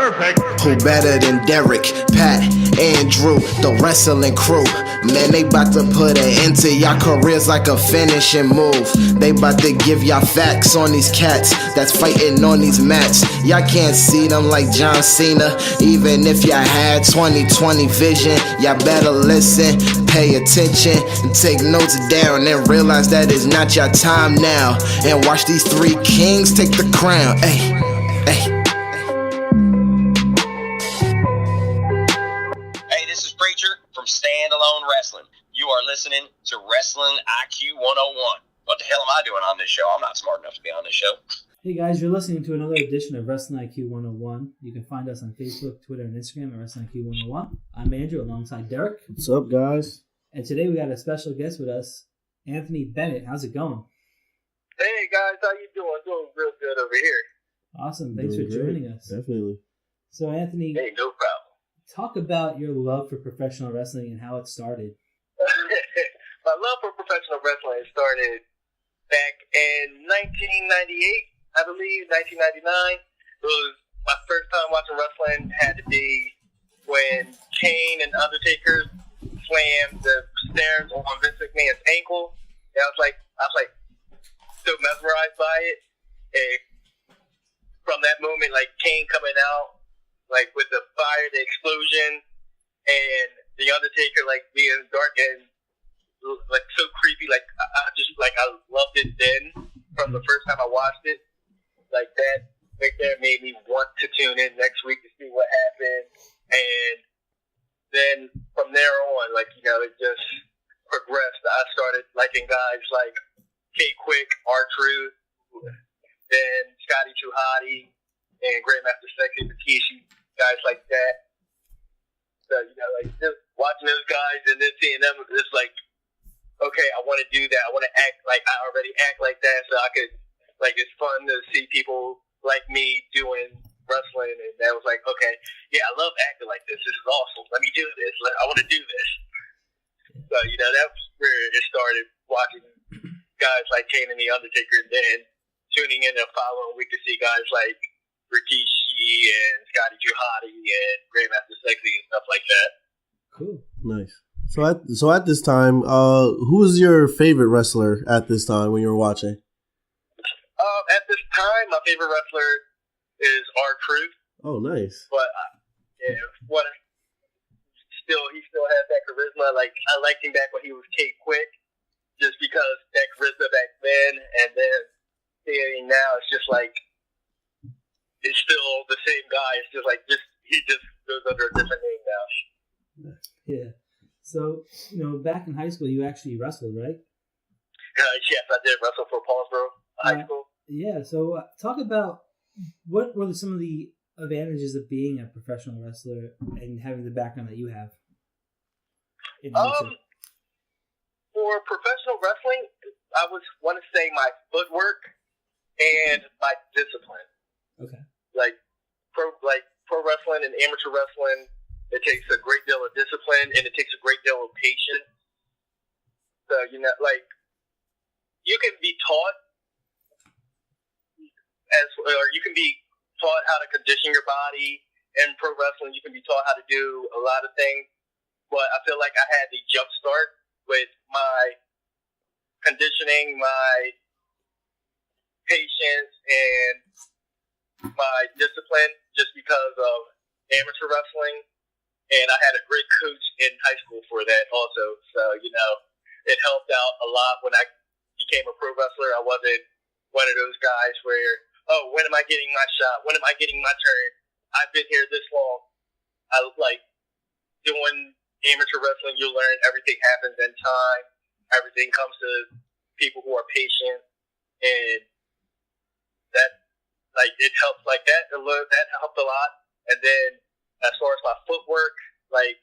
Perfect. Who better than Derrick, Pat, Andrew, the wrestling crew? Man, they bout to put an end to y'all careers like a finishing move. They bout to give y'all facts on these cats that's fighting on these mats. Y'all can't see them like John Cena. Even if y'all had 20/20 vision, y'all better listen, pay attention, and take notes down and realize that it's not your time now. And watch these three kings take the crown. Hey, hey. From Standalone Wrestling. You are listening to Wrestling IQ 101. What the hell am I doing on this show? I'm not smart enough to be on this show. Hey guys, you're listening to another edition of Wrestling IQ 101. You can find us on Facebook, Twitter, and Instagram at Wrestling IQ 101. I'm Andrew alongside Derrick. What's up, guys? And today we got a special guest with us, Anthony Bennett. How's it going? Hey guys, how you doing? Doing real good over here. Awesome. Thanks for joining us. Definitely. So Anthony, hey, no problem. Talk about your love for professional wrestling and how it started. My love for professional wrestling started back in 1998, I believe, 1999. It was my first time watching wrestling. Had to be when Kane and Undertaker slammed the stairs on Vince McMahon's ankle. And I was like so mesmerized by it. And from that moment, like Kane coming out, like with the fire, the explosion, and the Undertaker like being dark and like so creepy. Like I loved it then from the first time I watched it. Like that right there made me want to tune in next week to see what happened. And then from there on, like, you know, it just progressed. I started liking guys like K-Quick, R-Truth, then Scotty 2 Hotty, and Grandmaster Sexy Rikishi, guys like that. So, you know, like just watching those guys and then seeing them, it's like, okay, I want to do that. I want to act like I already act like that, so I could, like, it's fun to see people like me doing wrestling. And that was like, okay, yeah, I love acting like this. This is awesome. Let me do this. I want to do this. So, you know, that's where it started, watching guys like Kane and The Undertaker, and then tuning in the following week to see guys like Rikishi and Scotty 2 Hotty and Grandmaster Sexy and stuff like that. Cool. Nice. So at this time, who was your favorite wrestler at this time when you were watching? At this time, my favorite wrestler is R-Truth. Oh, nice. But yeah, he still has that charisma. Like, I liked him back when he was K-Quick, just because that charisma back then, and then seeing now, it's just like, it's still the same guy. It's just like, he just goes under a different name now. Yeah. So, you know, back in high school, you actually wrestled, right? Yes, I did wrestle for Paulsboro High School. Yeah. So, talk about what were some of the advantages of being a professional wrestler and having the background that you have? For professional wrestling, I would want to say my footwork and my discipline. Okay. Like pro wrestling and amateur wrestling, it takes a great deal of discipline and it takes a great deal of patience. So, you know, like, you can be taught or you can be taught how to condition your body. In pro wrestling, you can be taught how to do a lot of things. But I feel like I had the jump start with my conditioning, my patience, and my discipline, just because of amateur wrestling. And I had a great coach in high school for that also. So, you know, it helped out a lot when I became a pro wrestler. I wasn't one of those guys where, oh, when am I getting my shot? When am I getting my turn? I've been here this long. I like doing amateur wrestling. You learn everything happens in time. Everything comes to people who are patient. And that, like, it helps like that. That helped a lot. And then as far as my footwork, like,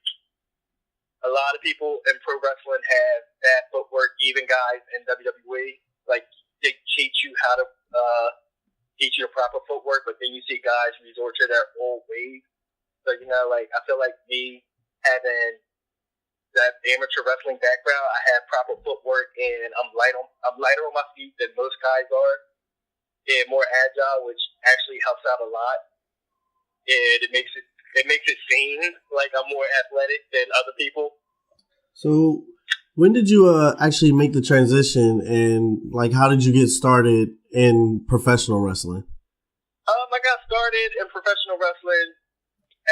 a lot of people in pro wrestling have bad footwork, even guys in WWE. Like, they teach you how to teach you the proper footwork, but then you see guys resort to their old ways. So, you know, like, I feel like me having that amateur wrestling background, I have proper footwork, and I'm lighter on my feet than most guys are, and more agile, which actually helps out a lot. and it makes it seem like I'm more athletic than other people. So, when did you actually make the transition, and like, how did you get started in professional wrestling? I got started in professional wrestling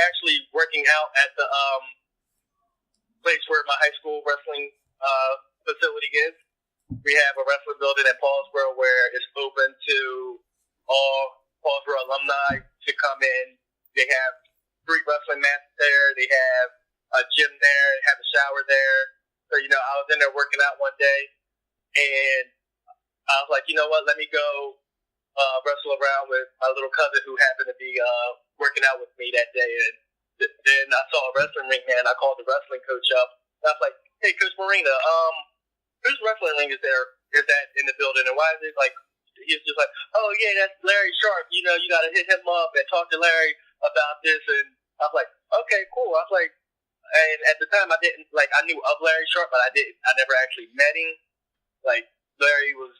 actually working out at the place where my high school wrestling facility is. We have a wrestling building at Paulsboro where it's open to all Paulsboro alumni to come in. They have 3 wrestling mats there. They have a gym there. They have a shower there. So, I was in there working out one day, and I was like, you know what, let me go wrestle around with my little cousin who happened to be working out with me that day. And then I saw a wrestling ring, man. I called the wrestling coach up. And I was like, hey, Coach Marina, whose wrestling ring is that in the building? And why is it like, he was just like, oh, yeah, that's Larry Sharp. You got to hit him up and talk to Larry about this. And I was like, okay, cool. I was like, and at the time I didn't, like, I knew of Larry Sharp, but I never actually met him. Like, Larry was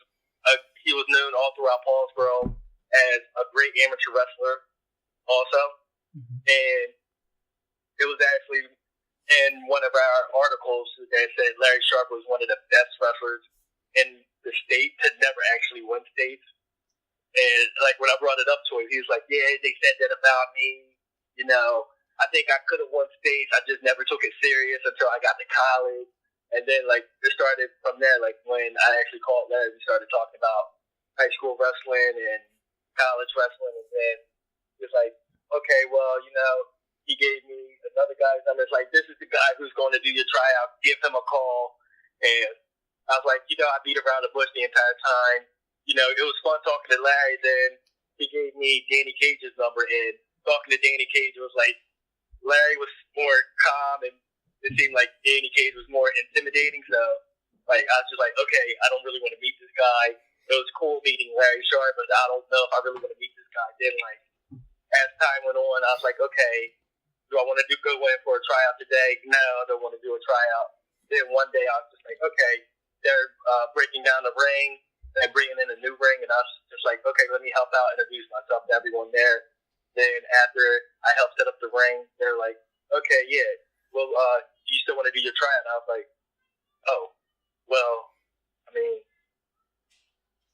he was known all throughout Paulsboro as a great amateur wrestler also. Mm-hmm. And it was actually in one of our articles that said Larry Sharp was one of the best wrestlers in the state to never actually win states. And, like, when I brought it up to him, he was like, yeah, they said that about me. I think I could have won states. I just never took it serious until I got to college. And then, like, it started from there. Like, when I actually called Larry, we started talking about high school wrestling and college wrestling. And then it was like, okay, well, he gave me another guy's number. It's like, this is the guy who's going to do your tryout. Give him a call. And I was like, I beat around the bush the entire time. It was fun talking to Larry. Then he gave me Danny Cage's number. And talking to Danny Cage, it was like, Larry was more calm, and it seemed like Danny Cage was more intimidating. So, like, I was just like, okay, I don't really want to meet this guy. It was cool meeting Larry Sharp, but I don't know if I really want to meet this guy. Then, like, as time went on, I was like, okay, do I want to go in for a tryout today? No, I don't want to do a tryout. Then one day I was just like, okay, they're breaking down the ring and bringing in a new ring, and I was just like, okay, let me help out, introduce myself to everyone there. Then after I helped set up the ring, they're like, okay, yeah, well, do you still want to do your tryout? And I was like, oh, well, I mean,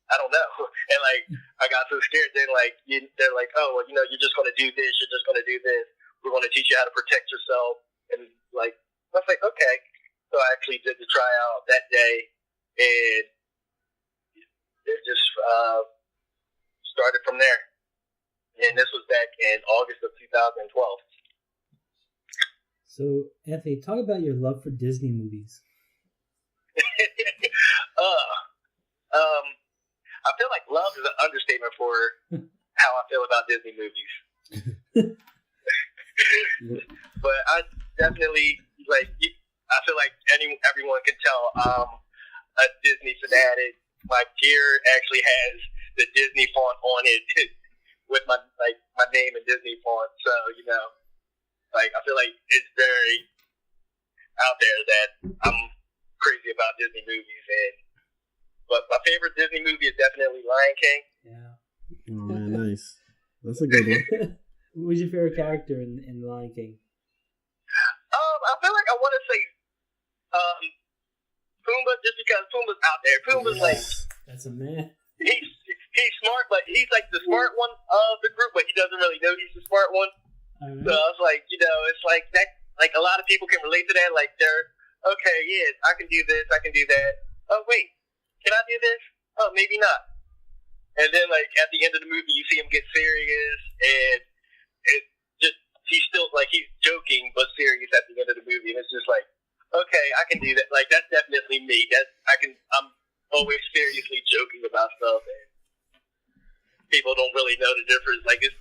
I don't know. And, like, I got so scared. Then, like, they're like, oh, well, you're just going to do this. You're just going to do this. We're going to teach you how to protect yourself. And, like, I was like, okay. So I actually did the tryout that day, and it just started from there. And this was back in August of 2012. So, Anthony, talk about your love for Disney movies. I feel like love is an understatement for how I feel about Disney movies. But I definitely, like, I feel like everyone can tell I'm a Disney fanatic. My gear actually has the Disney font on it. With my name in Disney font, so like, I feel like it's very out there that I'm crazy about Disney movies, but my favorite Disney movie is definitely Lion King. Yeah. Oh man, nice. That's a good one. Who's your favorite character in Lion King? I feel like I want to say Pumbaa, just because Pumbaa's out there. Pumbaa's like, that's a man. He's smart, but he's like the smart one of the group, but he doesn't really know he's the smart one. Right. So I was like, it's like that. Like, a lot of people can relate to that. Like, they're okay, yeah, I can do this, I can do that. Oh wait, can I do this? Oh, maybe not. And then, like, at the end of the movie, you see him get serious, and it just he's still like he's joking but serious at the end of the movie, and it's just like, okay, I can do that. Like, that's definitely me. I'm always seriously joking about stuff. And people don't really know the difference. Like, it's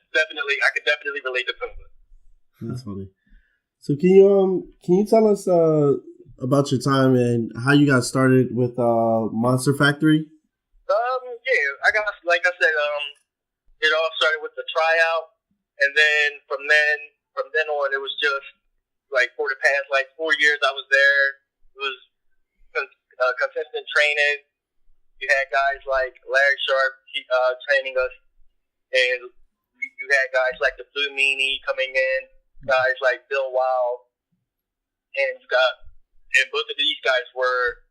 definitely, I can definitely relate to Pumbaa. That's funny. So can you tell us about your time and how you got started with Monster Factory? Yeah, I got, like I said, it all started with the tryout, and then from then on, it was just like, for the past 4 years I was there. It was consistent training. You had guys like Larry Sharp training us, and we you had guys like the Blue Meanie coming in, guys like Bill Wild, and both of these guys were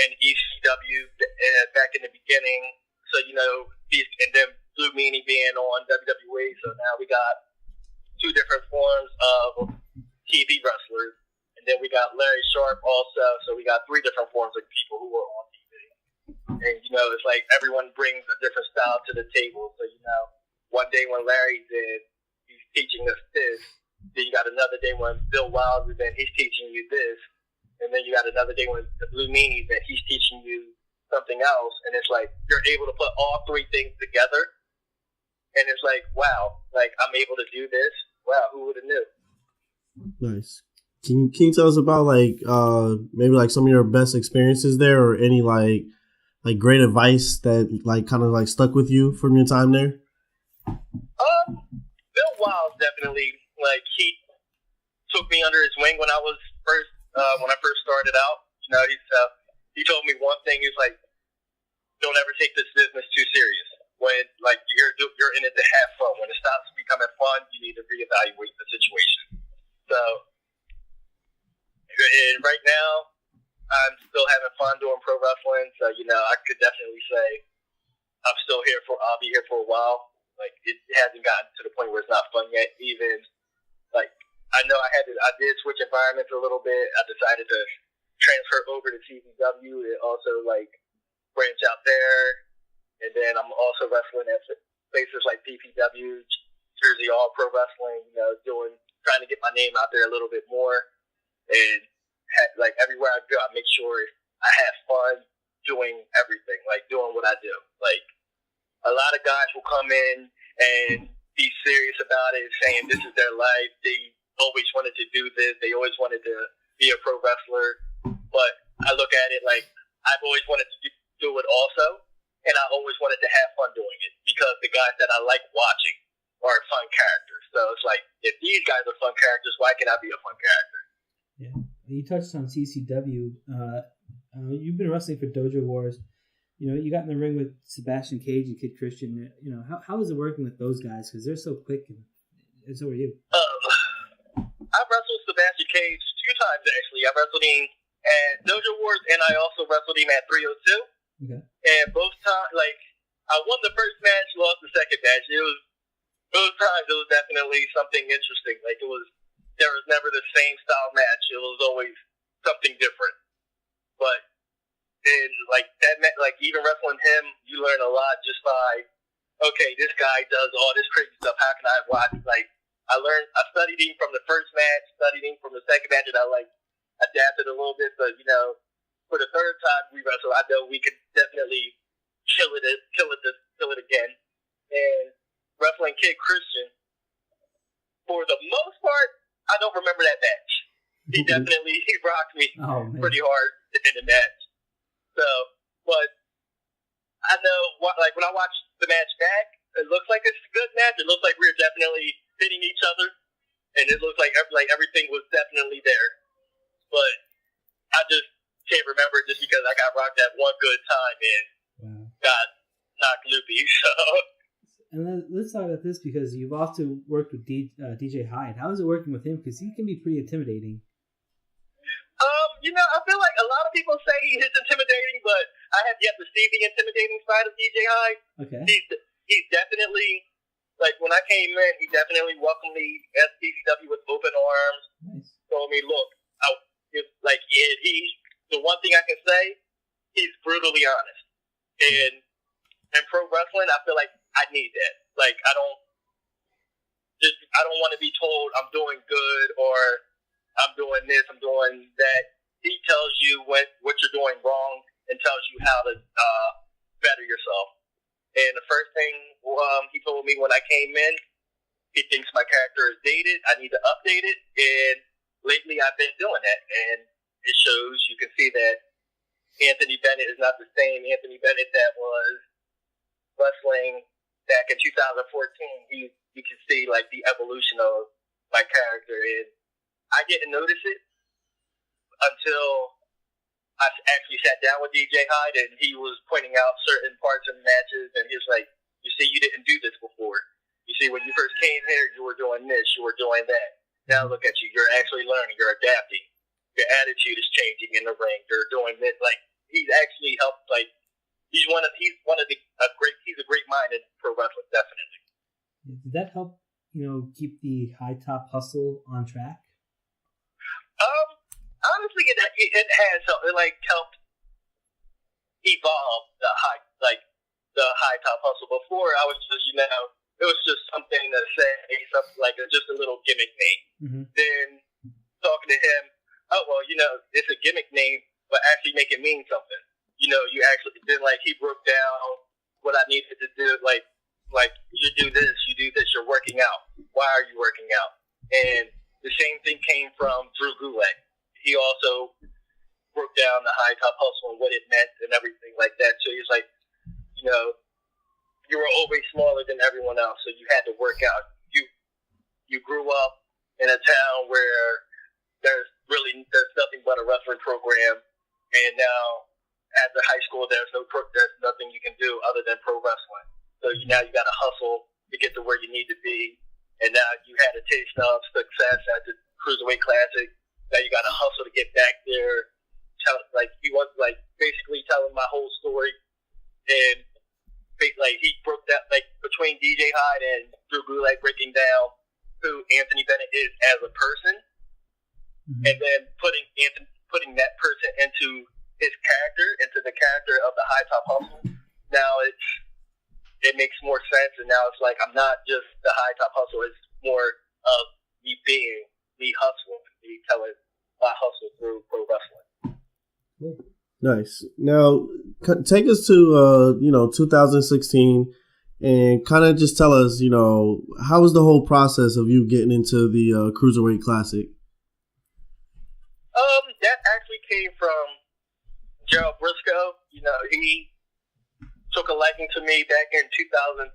in ECW back in the beginning. So, and then Blue Meanie being on WWE. So now we got two different forms of TV wrestlers. And then we got Larry Sharp also. So we got three different forms of people who were on TV. And, it's like everyone brings a different style to the table. So, one day when Larry's in, he's teaching us this. Then you got another day when Bill Wild is in, he's teaching you this. And then you got another day when the Blue Meanie's in, he's teaching you something else. And it's like you're able to put all three things together. And it's like, wow, like I'm able to do this. Wow, who would have knew? Nice. Can you tell us about maybe like some of your best experiences there, or any like great advice that kind of stuck with you from your time there? Bill Wild definitely he took me under his wing when I first started out. He told me one thing. He's like, don't ever take this business too serious. When you're in it to have fun. When it stops becoming fun, you need to reevaluate the situation. So, and right now, I'm still having fun doing pro wrestling. So, I could definitely say I'll be here for a while. It hasn't gotten to the point where it's not fun yet. Even, I know I did switch environments a little bit. I decided to transfer over to TVW and also, branch out there. And then I'm also wrestling at places like PPW, Jersey All Pro Wrestling, trying to get my name out there a little bit more. And, everywhere I go, I make sure I have fun doing everything, doing what I do. A lot of guys will come in and be serious about it, saying this is their life. They always wanted to do this. They always wanted to be a pro wrestler. But I look at it like I've always wanted to do it also, and I always wanted to have fun doing it because the guys that I like watching are fun characters. So it's like, if these guys are fun characters, why can't I be a fun character? Yeah. You touched on CCW. You've been wrestling for Dojo Wars. You got in the ring with Sebastian Cage and Kid Christian. How is it working with those guys? Because they're so quick, and so are you. I've wrestled Sebastian Cage 2 times, actually. I wrestled him at Dojo Wars, and I also wrestled him at 302. Okay. And both times, I won the first match, lost the second match. Both times, it was definitely something interesting. There was never the same style match. It was always something different. But even wrestling him, you learn a lot just by, okay, this guy does all this crazy stuff. How can I watch? I studied him from the first match, studied him from the second match, and I adapted a little bit. But for the third time we wrestled, I know we could definitely kill it again. And wrestling Kid Christian, for the most part, I don't remember that match. He definitely rocked me pretty hard in the match. So, but I know, when I watch the match back, it looks like it's a good match. It looks like we're definitely hitting each other, and it looks like everything was definitely there. But I just can't remember just because I got rocked that one good time and got knocked loopy. So. And let's talk about this because you've also worked with DJ Hyde. How is it working with him? Because he can be pretty intimidating. I feel like a lot of people say he is intimidating, but I have yet to see the intimidating side of DJ Hyde. Okay. He's definitely, when I came in, he definitely welcomed me at CCW with open arms. Nice. Told me, look, the one thing I can say, he's brutally honest. And in pro wrestling, I feel like I need that. I don't want to be told I'm doing good or I'm doing this, I'm doing that. He tells you what you're doing wrong and tells you how to better yourself. And the first thing he told me when I came in, he thinks my character is dated. I need to update it. And lately I've been doing that. And it shows. You can see that Anthony Bennett is not the same Anthony Bennett that was wrestling back in 2014. You can see the evolution of my character. And I didn't notice it until I actually sat down with DJ Hyde, and he was pointing out certain parts of the matches, and he was like, you see, you didn't do this before. You see, when you first came here, you were doing this, you were doing that. Now look at you. You're actually learning. You're adapting. Your attitude is changing in the ring. You're doing this. Like, he's actually helped. Like, he's a great mind in pro wrestling, definitely. Did that help, keep the high top hustle on track? Honestly, it has helped. It helped evolve the high top hustle. Before, I was just it was just something to say, something like just a little gimmick name. Mm-hmm. Then talking to him, it's a gimmick name, but actually make it mean something. You actually then he broke down what I needed to do. Like you do this, you're working out. Why are you working out? And the same thing came from Drew Gulak. He also broke down the high top hustle and what it meant and everything like that. So he's like, you were always smaller than everyone else, so you had to work out. You grew up in a town where there's nothing but a wrestling program, and now after high school there's nothing you can do other than pro wrestling. So now you got to hustle to get to where you need to be, and now you had a taste of success at the Cruiserweight Classic. Now you got to hustle to get back there. He was basically telling my whole story, and he broke that between DJ Hyde and Drew Gulak, breaking down who Anthony Bennett is as a person, mm-hmm. and then putting that person into his character, into the character of the high top hustle. Now it makes more sense, and now it's I'm not just the high top hustle. It's more of me hustling, me telling my hustle through pro wrestling. Nice. Now, take us to 2016, and kind of just tell us, how was the whole process of you getting into the Cruiserweight Classic? That actually came from Gerald Briscoe. He took a liking to me back in 2013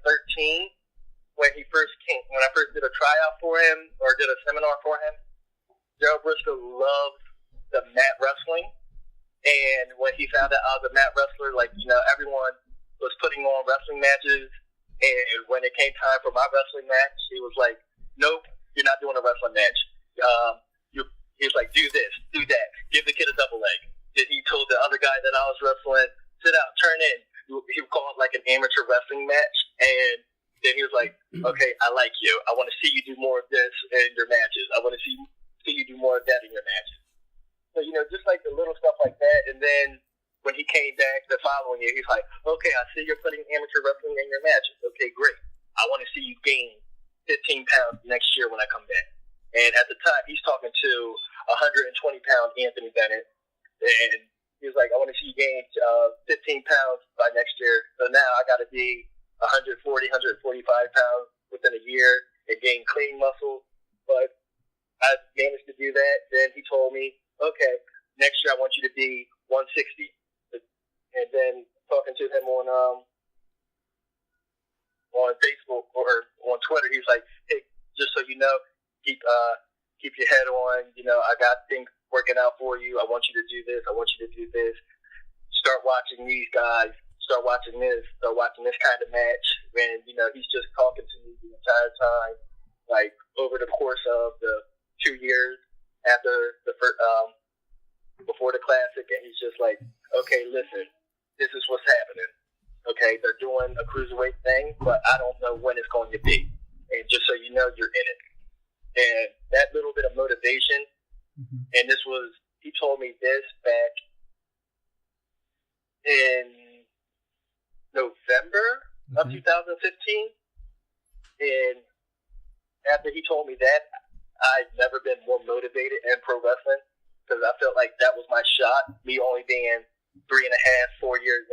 when he first came. When I first did a tryout for him or did a seminar for him, Gerald Briscoe loved the mat wrestling. And when he found out I was a mat wrestler, everyone was putting on wrestling matches. And when it came time for my wrestling match, he was like, nope, you're not doing a wrestling match. He was like, do this, do that, give the kid a double leg. Then he told the other guy that I was wrestling, sit out, turn in. He would call it an amateur wrestling match. And then he was like, okay, I like you. I want to see you do more of this in your matches. I want to see you do more of that in your matches. So, just the little stuff like that. And then when he came back the following year, he's like, okay, I see you're putting amateur wrestling in your matches. Okay, great. I want to see you gain 15 pounds next year when I come back. And at the time, he's talking to 120-pound Anthony Bennett. And he was like, I want to see you gain 15 pounds by next year. So now I got to be 140, 145 pounds within a year and gain clean muscle. But I managed to do that. Then he told me, okay, next year I want you to be 160. And then talking to him on Facebook or on Twitter, he's like, hey, just so you know, keep your head on. I got things working out for you. I want you to do this. I want you to do this. Start watching these guys. Start watching this. Start watching this kind of match. And, he's just talking to me the entire time, over the course of the 2 years after the first, before the Classic, and he's just like, okay, listen, this is what's happening. Okay, they're doing a Cruiserweight thing, but I don't know when it's going to be. And just so you know, you're in it. And that little bit of motivation, mm-hmm. and he told me this back in November of 2015. And after he told me that, I've never been more motivated in pro wrestling because I felt like that was my shot. Me only being 3.5, 4 years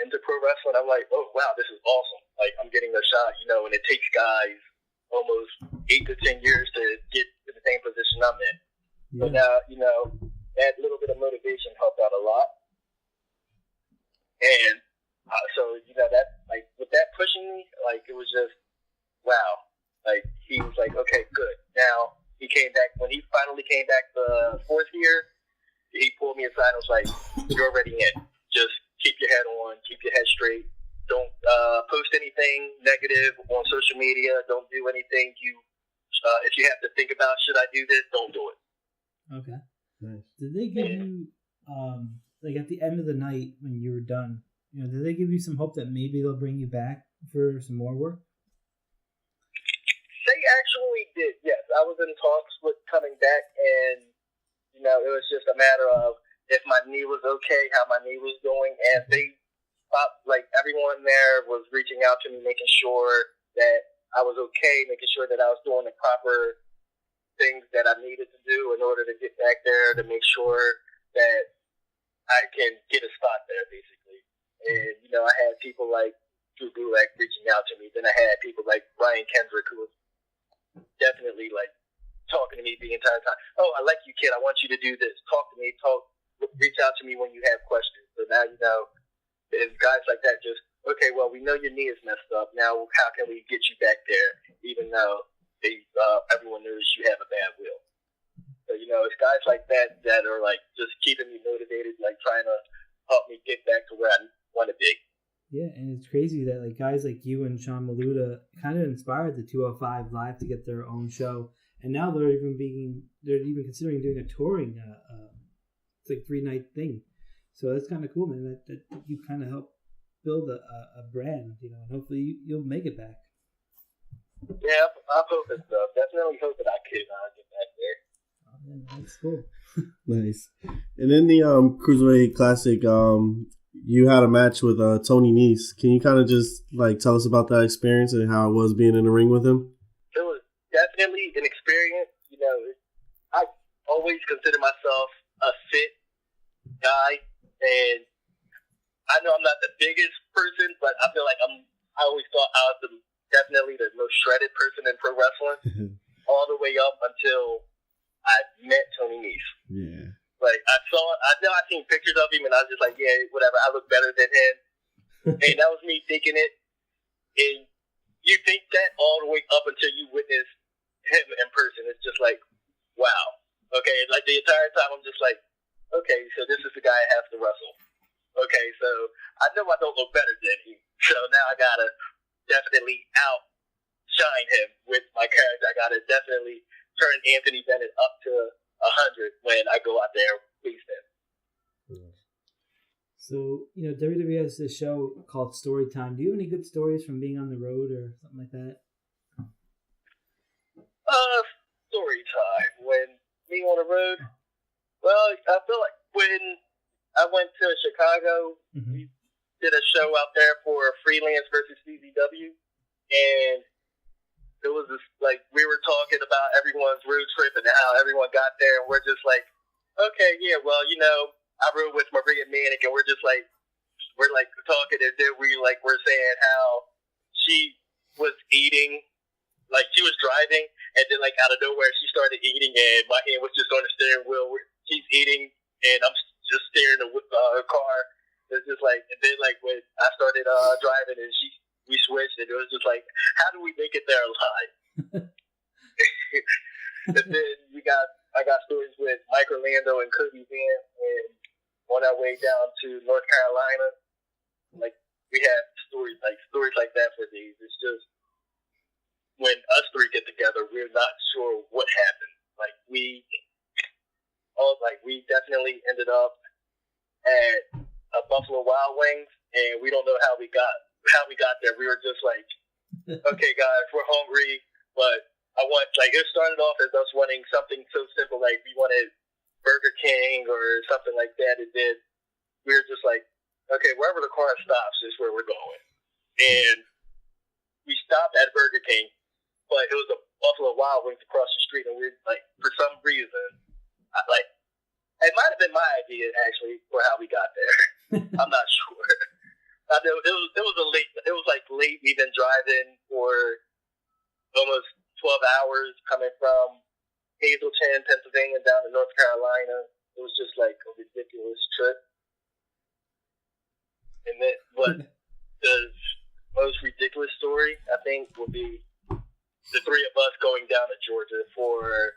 into pro wrestling, I'm like, oh wow, this is awesome. I'm getting a shot, and it takes guys almost 8 to 10 years to get to the same position I'm in. Yeah. So now, that little bit of motivation helped out a lot. And so, that with that pushing me, it was just wow. He was like, okay, good. Now, he came back. When he finally came back the 4th year, he pulled me aside and was like, you're already in. Just keep your head on, keep your head straight, Don't post anything negative on social media. Don't do anything if you have to think about, should I do this, don't do it. Okay. Nice. Did they give you, like at the end of the night when you were done, did they give you some hope that maybe they'll bring you back for some more work? They actually did, yes. I was in talks with coming back, and, it was just a matter of if my knee was okay, how my knee was doing, and they, everyone there was reaching out to me, making sure that I was okay, making sure that I was doing the proper things that I needed to do in order to get back there, to make sure that I can get a spot there, basically. And, I had people like Drew Gulak reaching out to me. Then I had people like Brian Kendrick, who was definitely, talking to me the entire time. Oh, I like you, kid. I want you to do this. Talk to me. Reach out to me when you have questions. So now, and guys like that just, okay, well, we know your knee is messed up. Now, how can we get you back there, even though everyone knows you have a bad will? So, it's guys like that are, just keeping me motivated, trying to help me get back to where I want to be. Yeah, and it's crazy that, guys like you and Sean Maluda kind of inspired the 205 Live to get their own show. And now they're even considering doing a touring, it's 3-night thing. So that's kind of cool, man, that you kind of help build a brand, and hopefully you'll make it back. Yeah, I'm hoping so. Definitely hope that I can get back there. Oh, man, that's cool. Nice. And in the Cruiserweight Classic, you had a match with Tony Nese. Can you kind of just tell us about that experience and how it was being in the ring with him? It was definitely an experience. I always consider myself a fit guy, and I know I'm not the biggest person, but I feel like I always thought I was definitely the most shredded person in pro wrestling, all the way up until I met Tony Nese. Yeah. I seen pictures of him, and I was just like, yeah, whatever, I look better than him. And that was me thinking it. And you think that all the way up until you witness him in person. It's just like, wow. Okay, the entire time I'm just like, okay, so this is the guy I have to wrestle. Okay, so I know I don't look better than him. So now I gotta definitely outshine him with my character. I gotta definitely turn Anthony Bennett up to 100 when I go out there face him. So, WWE has this show called Story Time. Do you have any good stories from being on the road or something like that? Story time. When being on the road, well, I feel like when I went to Chicago, we did a show out there for Freelance versus CZW, and it was just we were talking about everyone's road trip and how everyone got there, and we're just like, okay, yeah, well, I rode with Maria Manic, and we're just we're talking, and then we're saying how she was eating, she was driving, and then out of nowhere she started eating, and my hand was just on the steering wheel. She's eating, and I'm just staring at her car. It's just and then when I started driving, and we switched, and it was just how do we make it there alive? And then I got stories with Mike Orlando and Cody Van, and on our way down to North Carolina, we had stories like that for days. It's just when us three get together, we're not sure what happened. We definitely ended up at a Buffalo Wild Wings, and we don't know how we got there. We were just okay, guys, we're hungry, but I want it started off as us wanting something so simple, we wanted Burger King or something like that, and then we were just okay, wherever the car stops is where we're going. And we stopped at Burger King, but it was a Buffalo Wild Wings across the street, and we were for some reason, it might have been my idea actually for how we got there. I'm not sure. I know it was late. We've been driving for almost 12 hours coming from Hazleton, Pennsylvania, down to North Carolina. It was just a ridiculous trip. And then, the most ridiculous story, I think, would be the three of us going down to Georgia for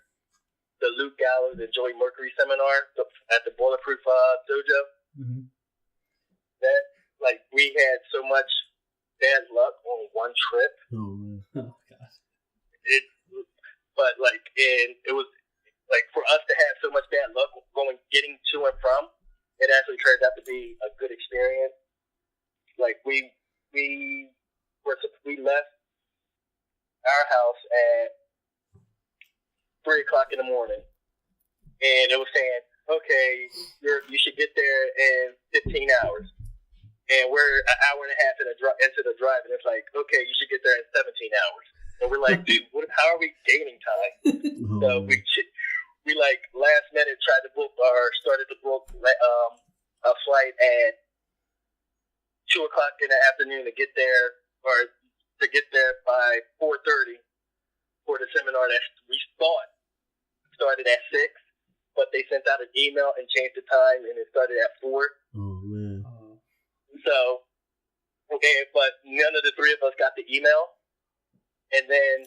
the Luke Gallows and Joey Mercury seminar at the Bulletproof Dojo. Mm-hmm. That, we had so much bad luck on one trip. Oh man. Oh gosh. It was like for us to have so much bad luck getting to and from, it actually turned out to be a good experience. Like we left our house at 3:00 in the morning, and it was saying, okay, you should get there in 15 hours. And we're an hour and a half into the drive, and it's like, okay, you should get there in 17 hours. And we're like, dude, how are we gaining time? So we like last minute started to book a flight at 2:00 in the afternoon to get there by 4:30 for the seminar that we thought started at 6, but they sent out an email and changed the time, and it started at 4. Oh man. So, but none of the three of us got the email. And then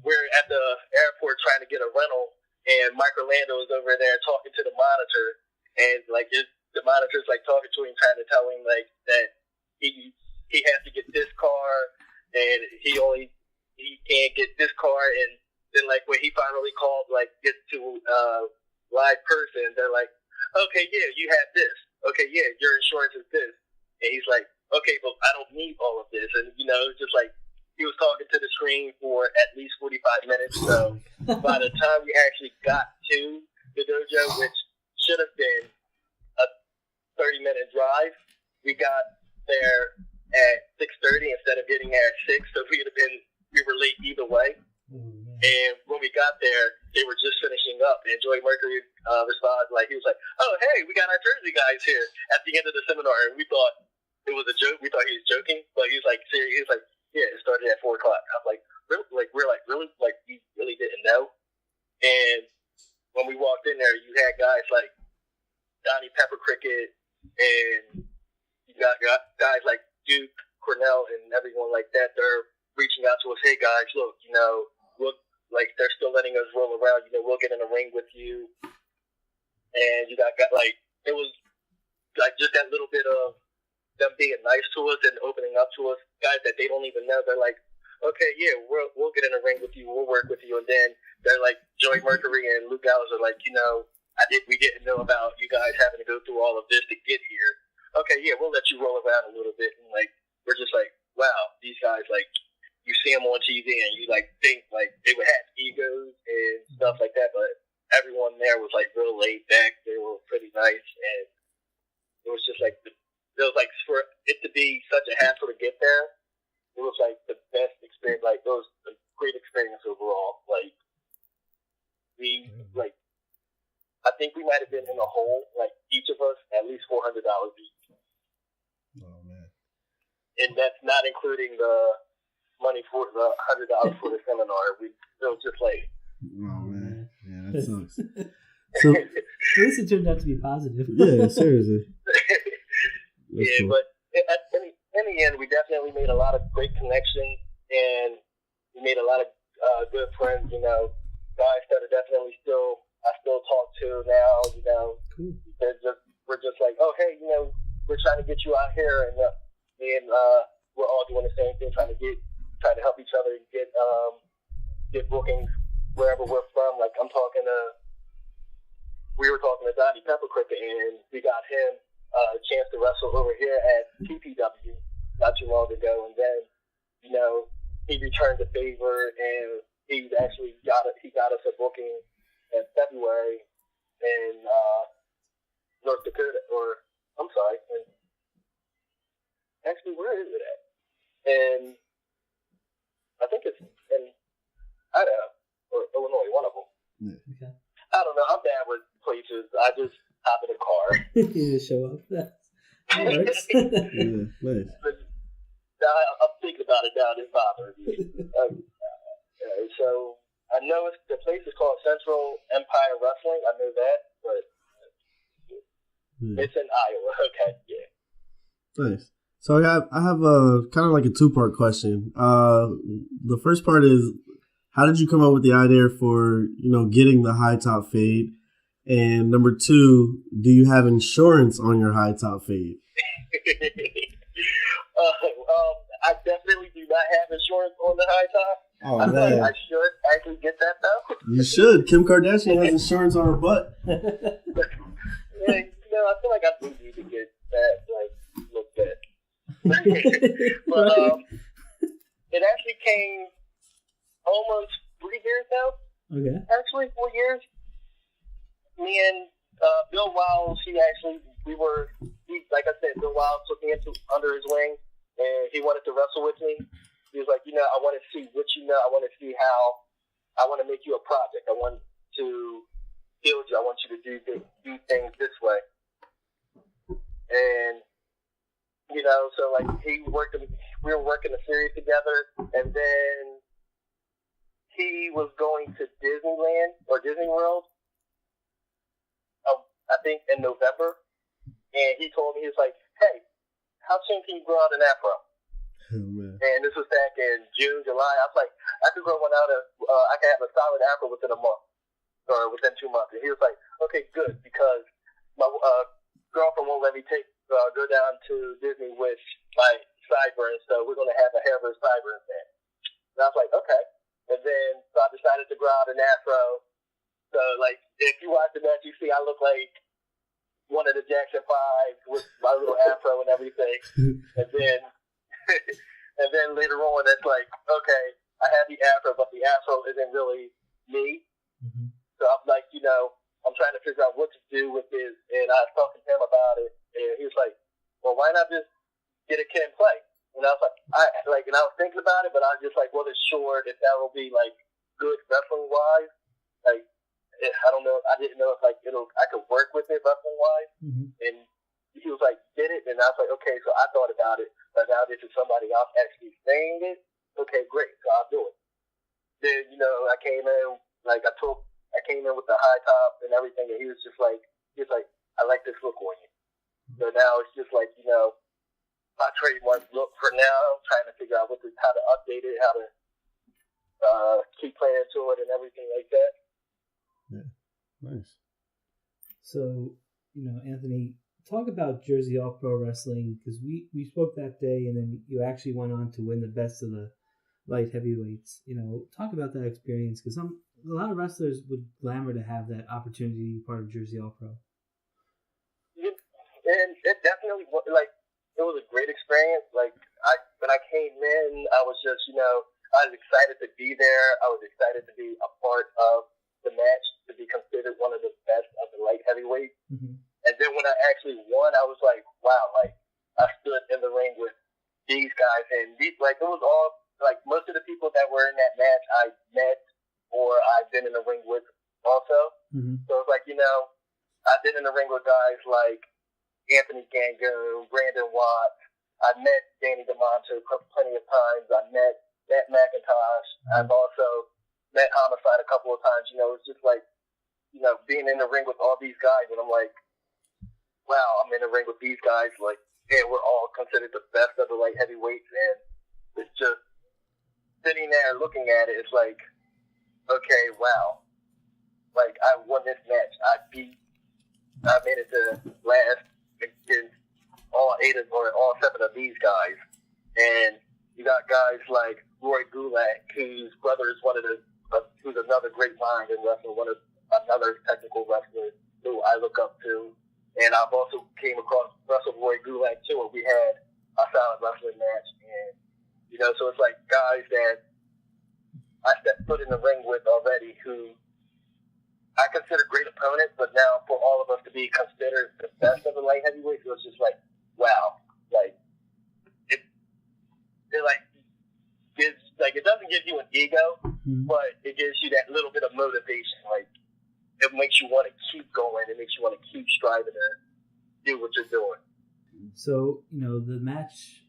we're at the airport trying to get a rental, and Mike Orlando is over there talking to the monitor, and like the monitor's like talking to him, trying to tell him like that he has to get this car, and he can't get this car. And then like when he finally called, like gets to live person, they're like, okay, yeah, you have this. Okay, yeah, your insurance is this. And he's like, okay, but I don't need all of this. And, it's just like he was talking to the screen for at least 45 minutes. So by the time we actually got to the dojo, which should have been a 30-minute drive, we got there at 6:30 instead of getting there at 6. So we were late either way. And when we got there, they were just finishing up. And Joey Mercury responded, he was like, oh, hey, we got our Jersey guys here at the end of the seminar. And we thought it was a joke. We thought he was joking. But he was like, serious. He was like, yeah, it started at 4 o'clock. I was like, really? We're like, really? Like, we really didn't know? And when we walked in there, you had guys like Donnie Pepper Cricket, and you got guys like Duke, Cornell, and everyone like that. They're reaching out to us, hey, guys, look, like they're still letting us roll around. We'll get in a ring with you. And you got it was like just that little bit of them being nice to us and opening up to us, guys that they don't even know. They're like, okay, yeah, we'll get in a ring with you. We'll work with you. And then they're like, Joey Mercury and Luke Gallows are like, we didn't know about you guys having to go through all of this to get here. Okay, yeah, we'll let you roll around a little bit. And like, we're just like, wow, these guys, like, you see them on TV and you like think like they would have egos and stuff like that, but everyone there was like real laid back. They were pretty nice, and it was just like for it to be such a hassle to get there, it was like the best experience. Like it was a great experience overall. Like I think we might have been in a hole, like each of us at least $400 each. Oh man! And that's not including the money for the $100 for the seminar. It was just like, oh man, yeah, that sucks. So at least it turned out to be positive. Yeah, seriously. Yeah, cool. But in the end, we definitely made a lot of great connections, and we made a lot of good friends. Guys that are definitely I still talk to now. Cool. We're just like, oh hey, we're trying to get you out here, and we're all doing the same thing, trying to help each other get bookings wherever we're from. Like we were talking to Donnie Pepper Cricket, and we got him a chance to wrestle over here at TPW not too long ago, and then he returned the favor, and he actually got us a booking in February in North Dakota, actually, where is it at? And I think it's in Idaho or Illinois, one of them. Yeah. Okay. I don't know. I'm bad with places. I just hop in a car. You just show up. That works. Yeah, nice. I'm thinking about it now. It's bothering me. So I know the place is called Central Empire Wrestling. I know that, but it's in Iowa. Okay, yeah. Nice. So I have a kind of like a 2-part question. The first part is, how did you come up with the idea for getting the high top fade? And number 2, do you have insurance on your high top fade? I definitely do not have insurance on the high top. Oh, I feel man. like I should actually get that though. You should. Kim Kardashian has insurance on her butt. Yeah, I feel like I do need to get that looked at. But it actually came almost 3 years now. Okay. Actually, 4 years. Me and Bill Wiles, like I said, Bill Wiles took me under his wing, and he wanted to wrestle with me. He was like, I want to see what you know. I want to see how. I want to make you a project. I want to build you. I want you to do things this way. And so like we were working a series together, and then he was going to Disneyland or Disney World. I think in November, and he told me, he was like, "Hey, how soon can you grow out an afro?" Oh, man. And this was back in June, July. I was like, I could grow one out of, I could have a solid afro within a month or within 2 months. And he was like, "Okay, good, because my girlfriend won't let me go down to Disney with my sideburns, so we're going to have a hairless sideburns then." And I was like, okay. And then so I decided to grow out an afro. So, like, if you watch the match, you see I look like one of the Jackson 5 with my little afro and everything. And then later on, it's like, okay, I have the afro, but the afro isn't really me. Mm-hmm. So I'm like, I'm trying to figure out what to do with this. And I was talking to him about it, and he was like, "Well, why not just get a kid and play?" And I was like, and I was thinking about it, but I was just like, wasn't sure if that will be like good wrestling wise. Like, I don't know. I didn't know if like I could work with it wrestling wise. Mm-hmm. And he was like, "Did it?" And I was like, "Okay." So I thought about it, but now this is somebody else actually saying it. Okay, great. So I'll do it. Then I came in with the high top and everything, and he was like, "I like this look on you." So now it's just like my trademark look for now. I'm trying to figure out how to update it, how to keep playing to it, and everything like that. Yeah, nice. So, Anthony, talk about Jersey All Pro Wrestling, because we spoke that day, and then you actually went on to win the best of the light heavyweights. Talk about that experience, because a lot of wrestlers would glamour to have that opportunity to be part of Jersey All Pro. And it definitely it was a great experience. Like when I came in, I was just I was excited to be there. I was excited to be a part of the match, to be considered one of the best of the light heavyweights. Mm-hmm. And then when I actually won, I was like, wow, like I stood in the ring with these guys, and it was all like most of the people that were in that match I met or I've been in the ring with also. Mm-hmm. So it's like I've been in the ring with guys like Anthony Gangoon, Brandon Watts. I met Danny DeMonte plenty of times. I met Matt McIntosh. Mm-hmm. I've also met Homicide a couple of times. It's just like, being in the ring with all these guys, and I'm like, wow, I'm in the ring with these guys. Like, and we're all considered the best of the light heavyweights, and it's just sitting there looking at it. It's like, okay, wow, like I won this match. I made it to last against all 7 of these guys, and you got guys like Roy Gulak, whose brother is who's another great mind in wrestling, another technical wrestler who I look up to. And I've also came across Roy Gulak too, where we had a solid wrestling match. And, so it's like guys that I stepped foot in the ring with already who I consider great opponents, but now for all of us to be considered the best of the light heavyweights, it was just like, wow. Like, it gives, it doesn't give you an ego, Mm-hmm. but it gives you that little bit of motivation. Like, it makes you want to keep going. It makes you want to keep striving to do what you're doing. So, the match,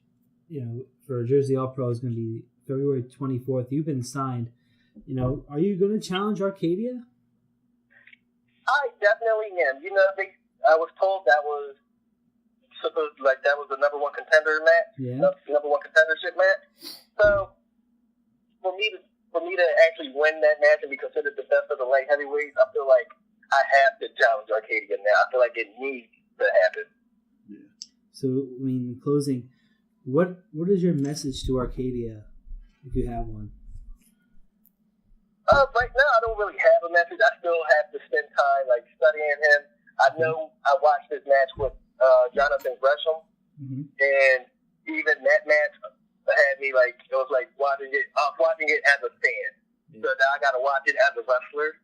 for Jersey All Pro is going to be February 24th. You've been signed. Are you going to challenge Arcadia? I definitely am. I was told that was that was the number one contender match. Yeah. Number one contendership match. So for me to actually win that match and be considered the best of the light heavyweights, I feel like I have to challenge Arcadia now. I feel like it needs to happen. So, in closing, What is your message to Arcadia, if you have one? Right now, I don't really have a message. I still have to spend time studying him. I know I watched this match with Jonathan Gresham, and even that match had me it was like watching it as a fan. Yeah. So now I got to watch it as a wrestler.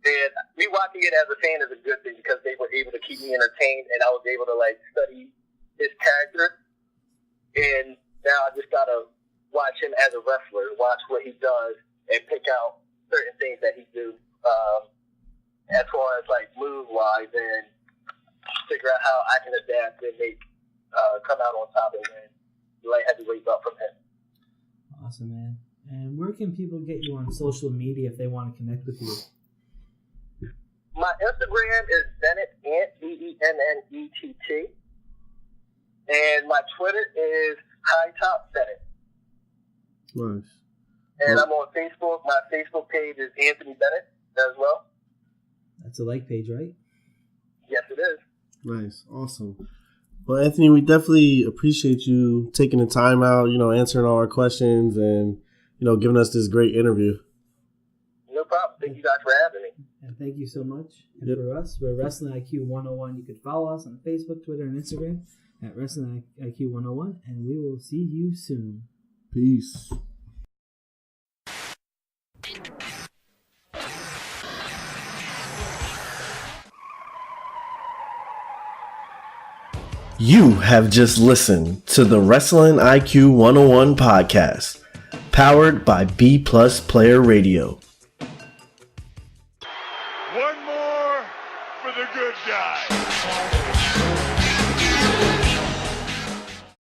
And me watching it as a fan is a good thing because they were able to keep me entertained, and I was able to study his character. And now I just gotta watch him as a wrestler, watch what he does, and pick out certain things that he do as far as move wise, and figure out how I can adapt and make come out on top and win light heavyweight belt from him. Awesome, man. And where can people get you on social media if they want to connect with you? My Instagram is Bennett, Bennett. And my Twitter is High Top Bennett. Nice. And I'm on Facebook. My Facebook page is Anthony Bennett as well. That's a like page, right? Yes, it is. Nice. Awesome. Well, Anthony, we definitely appreciate you taking the time out, answering all our questions and, giving us this great interview. No problem. Thank you guys for having me. And thank you so much. And for us, we're Wrestling IQ 101. You can follow us on Facebook, Twitter, and Instagram at Wrestling IQ 101, and we will see you soon. Peace. You have just listened to the Wrestling IQ 101 podcast, powered by B Plus Player Radio. One more for the good guy.